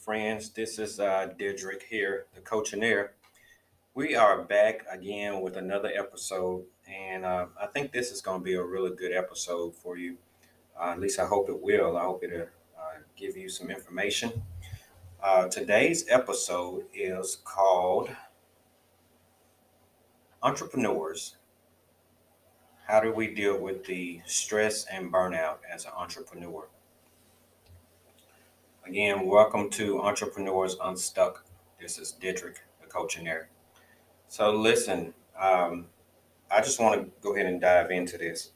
friends. This is Dedrick here, the coachinaire. We are back again with another episode, and I think this is going to be a really good episode for you. At least I hope it will. I hope it'll give you some information. Today's episode is called Entrepreneurs. How do we deal with the stress and burnout as an entrepreneur? Again, welcome to Entrepreneurs Unstuck. This is Dedrick, the coachinaire. So listen, I just want to go ahead and dive into this.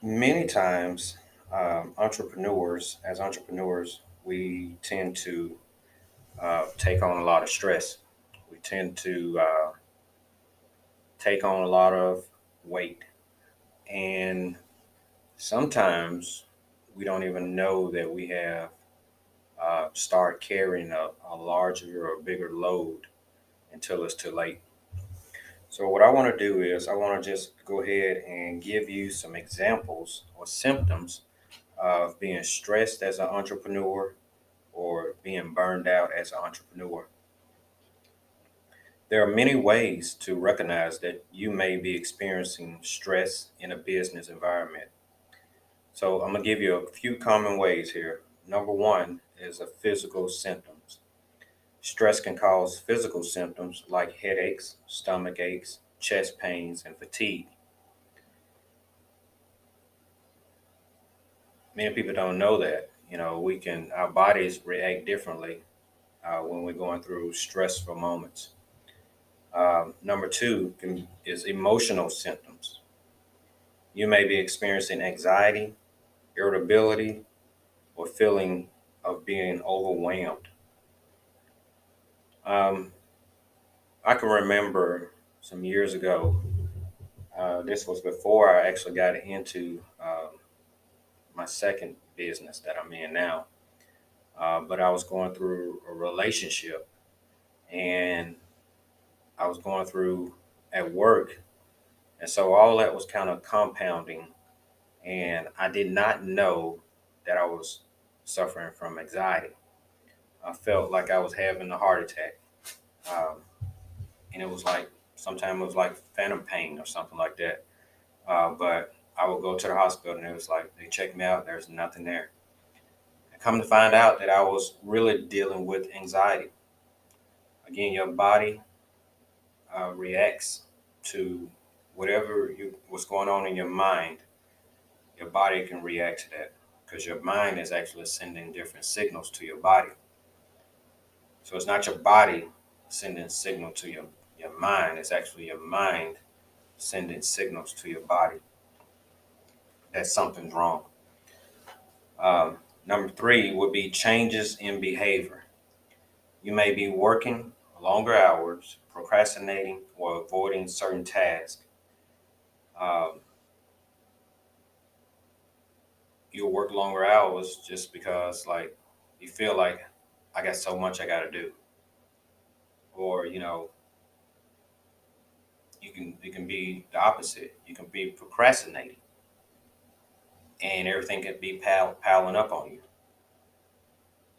Many times, as entrepreneurs, we tend to take on a lot of stress. We tend to take on a lot of weight. And sometimes we don't even know that we have start carrying a larger or bigger load until it's too late. So what I want to do is I want to just go ahead and give you some examples or symptoms of being stressed as an entrepreneur or being burned out as an entrepreneur. There are many ways to recognize that you may be experiencing stress in a business environment. So I'm going to give you a few common ways here. Number one is the physical symptoms. Stress can cause physical symptoms like headaches, stomach aches, chest pains, and fatigue. Many people don't know that. Our bodies react differently when we're going through stressful moments. Number two is emotional symptoms. You may be experiencing anxiety, irritability, or feeling of being overwhelmed. Um, I can remember some years ago, this was before I actually got into my second business that I'm in now. But I was going through a relationship and I was going through at work. And so all that was kind of compounding. And I did not know that I was suffering from anxiety. I felt like I was having a heart attack. Um, and it was like, sometimes it was like phantom pain or something like that. But I would go to the hospital and it was like, they checked me out, there's nothing there. I come to find out that I was really dealing with anxiety. Again, your body reacts to what's going on in your mind. Your body can react to that because your mind is actually sending different signals to your body. So it's not your body sending signal to your mind. It's actually your mind sending signals to your body that something's wrong. Number three would be changes in behavior. You may be working longer hours, procrastinating, or avoiding certain tasks. Um, you'll work longer hours just because, like, you feel like I got so much I got to do, or it can be the opposite. You can be procrastinating, and everything can be piling up on you.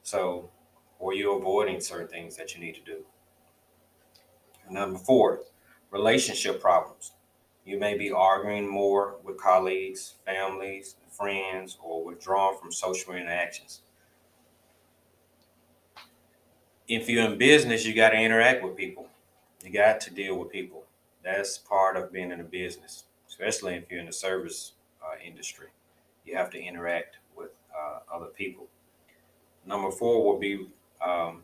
So, or you're avoiding certain things that you need to do. Number four, relationship problems. You may be arguing more with colleagues, families, friends, or withdrawn from social interactions. If you're in business, you got to interact with people. You got to deal with people. That's part of being in a business, especially if you're in the service industry. You have to interact with other people. Number four will be, no,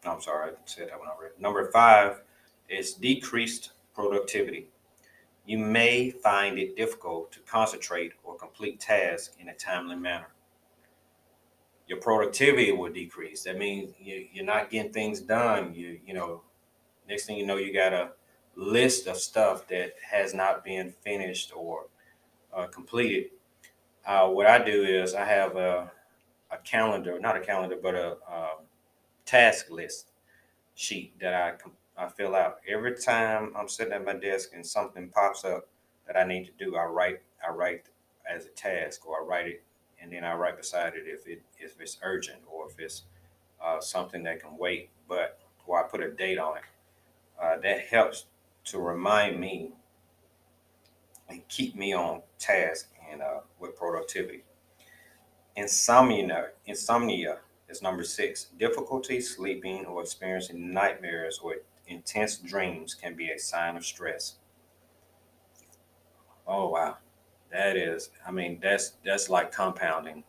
I'm sorry, I said that one already. Number five is decreased productivity. You may find it difficult to concentrate or complete tasks in a timely manner. Your productivity will decrease. That means you're not getting things done. Next thing you know, you got a list of stuff that has not been finished or completed. What I do is I have a calendar, not a calendar, but a task list sheet that I fill out every time I'm sitting at my desk and something pops up that I need to do. I write as a task, or I write it and then I write beside it if it's urgent or if it's something that can wait, but or I put a date on it. That helps to remind me and keep me on task and with productivity. Insomnia is number six. Difficulty sleeping or experiencing nightmares or intense dreams can be a sign of stress. Oh wow, that is. I mean, that's like compounding.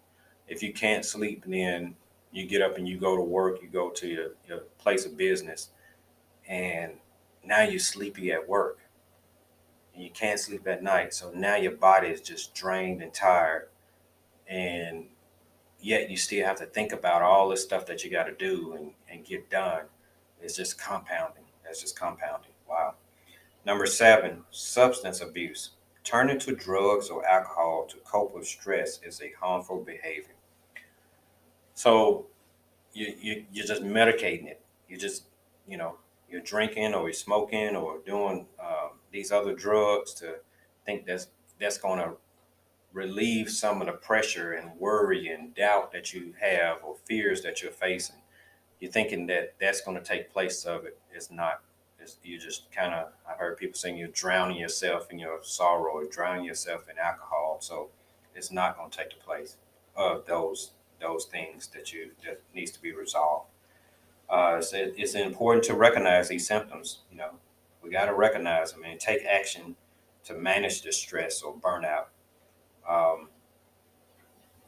If you can't sleep, then you get up and you go to work. You go to your place of business, and now you're sleepy at work, and you can't sleep at night. So now your body is just drained and tired, and yet you still have to think about all this stuff that you got to do and get done. It's just compounding. That's just compounding. Wow. Number seven, substance abuse. Turning to drugs or alcohol to cope with stress is a harmful behavior. So you're just medicating it. You just, you know, you're drinking or you're smoking or doing these other drugs to think that's going to relieve some of the pressure and worry and doubt that you have or fears that you're facing. You're thinking that that's going to take place of it. It's not. You just kind of, I've heard people saying you're drowning yourself in your sorrow or drowning yourself in alcohol. So it's not going to take the place of those things that needs to be resolved. It's important to recognize these symptoms. You know, we got to recognize them and take action to manage the stress or burnout. Um,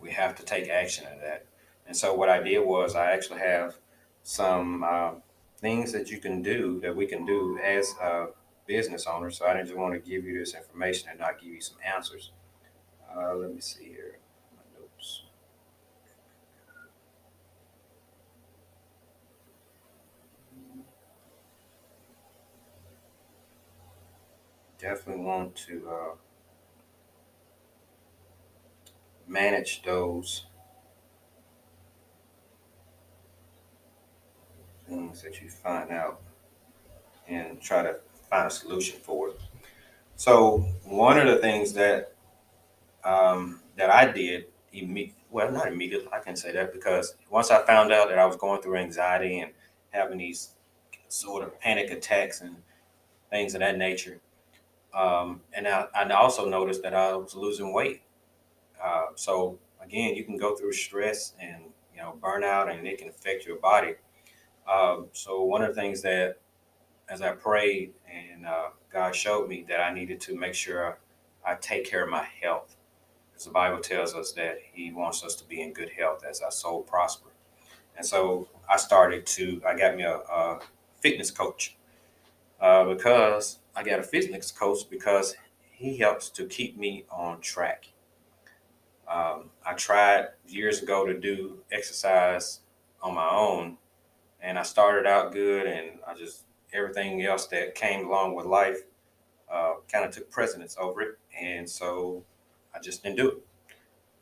we have to take action in that. And so what I did was I actually have some things that you can do that we can do as business owners. So I just want to give you this information and not give you some answers. Let me see here. My notes. Definitely want to manage those things that you find out and try to find a solution for it. So one of the things that I did, well, not immediately, I can say that because once I found out that I was going through anxiety and having these sort of panic attacks and things of that nature, and I also noticed that I was losing weight. So again, you can go through stress and burnout, and it can affect your body. So one of the things that, as I prayed and God showed me that I needed to make sure I take care of my health. Because the Bible tells us that He wants us to be in good health as our soul prosper. And so I got me a fitness coach because I got a fitness coach because he helps to keep me on track. I tried years ago to do exercise on my own, and I started out good, and everything else that came along with life kind of took precedence over it, and so I just didn't do it.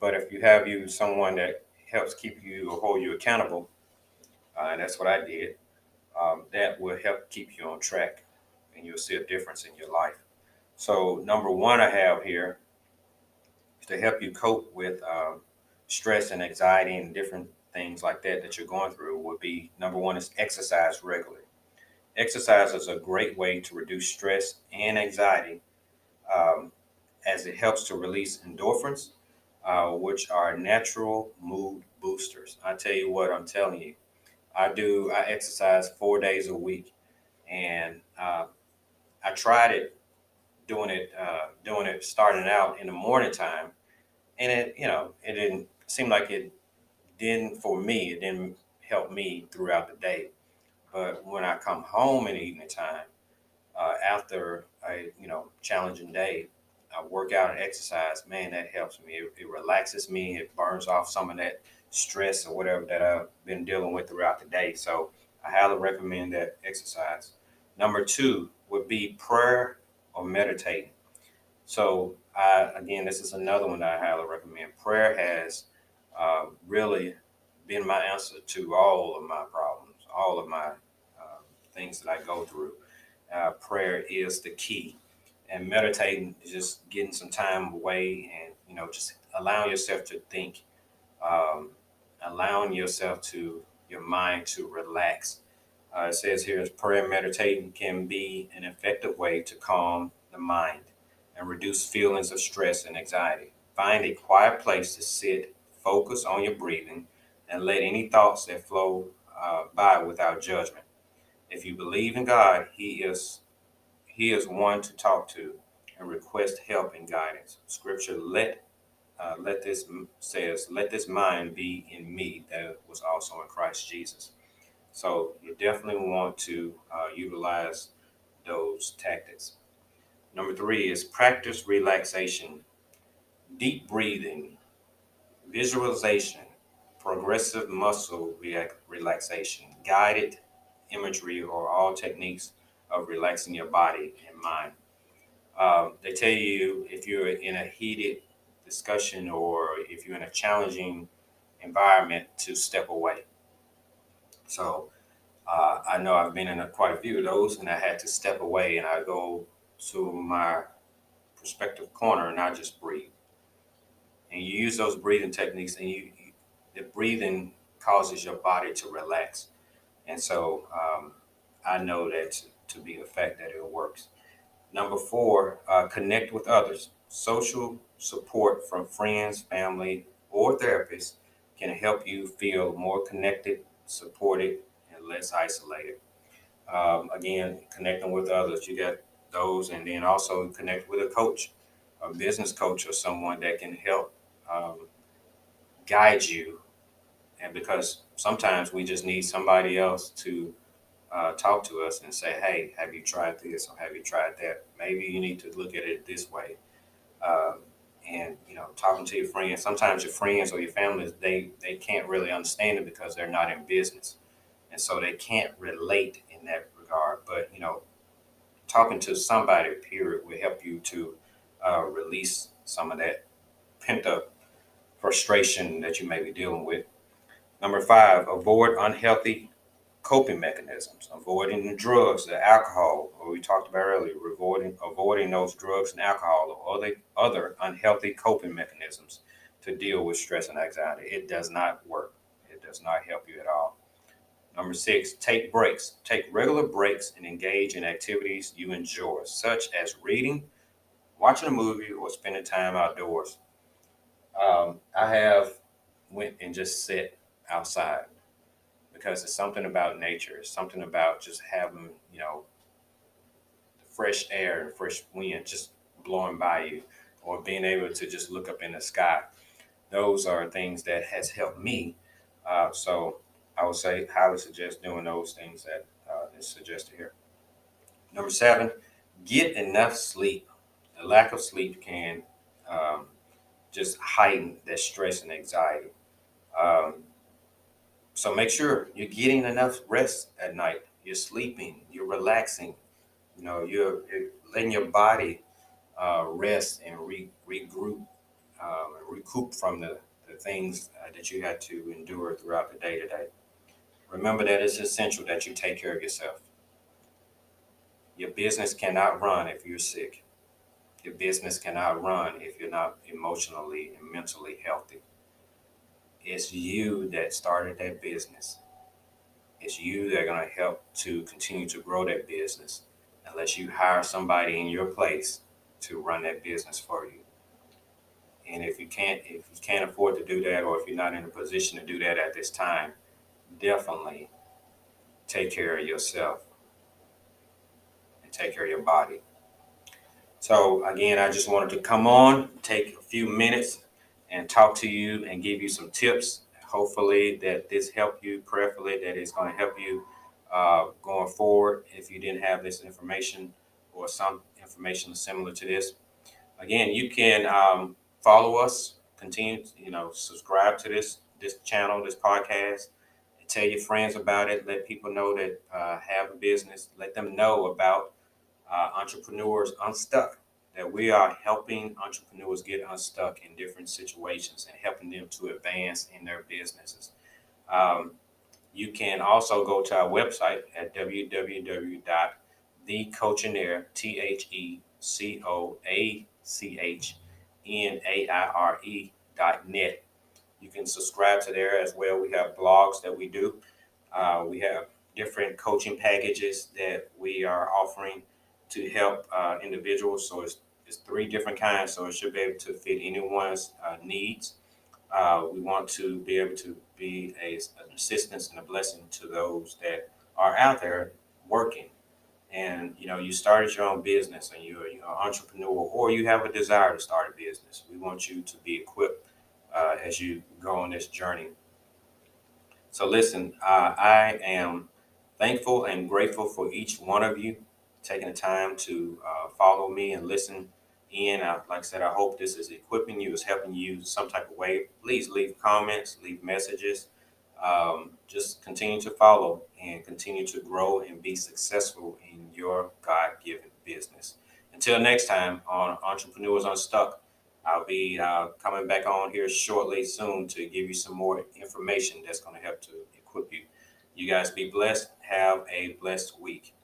But if you have someone that helps keep you or hold you accountable, and that's what I did, that will help keep you on track, and you'll see a difference in your life. So number one, I have here to help you cope with stress and anxiety and different things like that you're going through would be number one is exercise regularly. Exercise is a great way to reduce stress and anxiety um, as it helps to release endorphins, which are natural mood boosters. I tell you what, I'm telling you, I exercise 4 days a week, and I tried it doing it starting out in the morning time, and it didn't seem like it didn't for me. It didn't help me throughout the day. But when I come home in the evening time, after a challenging day, I work out and exercise. Man, that helps me. It relaxes me. It burns off some of that stress or whatever that I've been dealing with throughout the day. So I highly recommend that exercise. Number two would be prayer or meditating. So again, this is another one that I highly recommend. Prayer has really been my answer to all of my problems, all of my things that I go through. Prayer is the key, and meditating is just getting some time away and just allowing yourself to think um, allowing your mind to relax. It says here, prayer and meditating can be an effective way to calm the mind and reduce feelings of stress and anxiety. Find a quiet place to sit, focus on your breathing, and let any thoughts that flow by without judgment. If you believe in God, He is one to talk to and request help and guidance. Scripture says, "Let this mind be in me that was also in Christ Jesus." So you definitely want to utilize those tactics. Number three is practice relaxation, deep breathing, visualization, progressive muscle relaxation, guided imagery, or all techniques of relaxing your body and mind. They tell you if you're in a heated discussion or if you're in a challenging environment to step away. So I know I've been in quite a few of those, and I had to step away and I go to my prospective corner and I just breathe. And you use those breathing techniques, and the breathing causes your body to relax. And so I know that to be the fact that it works. Number four, connect with others. Social support from friends, family, or therapists can help you feel more connected, supported, and less isolated. Again, connecting with others, you got those, and then also connect with a coach, a business coach, or someone that can help um, guide you. And because sometimes we just need somebody else to talk to us and say, "Hey, have you tried this or have you tried that? Maybe you need to look at it this way." Um, and talking to your friends. Sometimes your friends or your family, they can't really understand it because they're not in business, and so they can't relate in that regard. But talking to somebody, period, will help you to release some of that pent up frustration that you may be dealing with. Number five, avoid unhealthy coping mechanisms, avoiding the drugs, the alcohol, or we talked about earlier, avoiding those drugs and alcohol or other unhealthy coping mechanisms to deal with stress and anxiety. It does not work. It does not help you at all. Number six, take breaks. Take regular breaks and engage in activities you enjoy, such as reading, watching a movie, or spending time outdoors. I have went and just sit outside because it's something about nature. It's something about just having, fresh air and fresh wind just blowing by you, or being able to just look up in the sky. Those are things that has helped me. So I would say highly suggest doing those things that is suggested here. Number seven, get enough sleep. The lack of sleep can um, just heighten that stress and anxiety. Um, so make sure you're getting enough rest at night. You're sleeping. You're relaxing. You're letting your body rest and regroup and recoup from the things that you had to endure throughout the day today. Remember that it's essential that you take care of yourself. Your business cannot run if you're sick. Your business cannot run if you're not emotionally and mentally healthy. It's you that started that business. It's you that are going to help to continue to grow that business unless you hire somebody in your place to run that business for you. And if you can't afford to do that, or if you're not in a position to do that at this time, definitely take care of yourself and take care of your body. So again, I just wanted to come on, take a few minutes and talk to you and give you some tips. Hopefully that this helped you, prayerfully that it's going to help you going forward if you didn't have this information or some information similar to this. Again, you can follow us, continue, subscribe to this channel, this podcast. Tell your friends about it. Let people know that have a business. Let them know about entrepreneurs unstuck. That we are helping entrepreneurs get unstuck in different situations and helping them to advance in their businesses. Um, you can also go to our website at www.thecoachinaire, TheCoachnaire.net. You can subscribe to there as well. We have blogs that we do. We have different coaching packages that we are offering to help individuals. So it's three different kinds. So it should be able to fit anyone's needs. We want to be able to be an assistance and a blessing to those that are out there working. And you started your own business, and you're an entrepreneur, or you have a desire to start a business. We want you to be equipped as you go on this journey. So listen, I am thankful and grateful for each one of you taking the time to follow me and listen in. Like I said, I hope this is equipping you, is helping you some type of way. Please leave comments, leave messages. Just continue to follow and continue to grow and be successful in your God-given business. Until next time on Entrepreneurs Unstuck, I'll be coming back on here shortly soon to give you some more information that's going to help to equip you. You guys be blessed. Have a blessed week.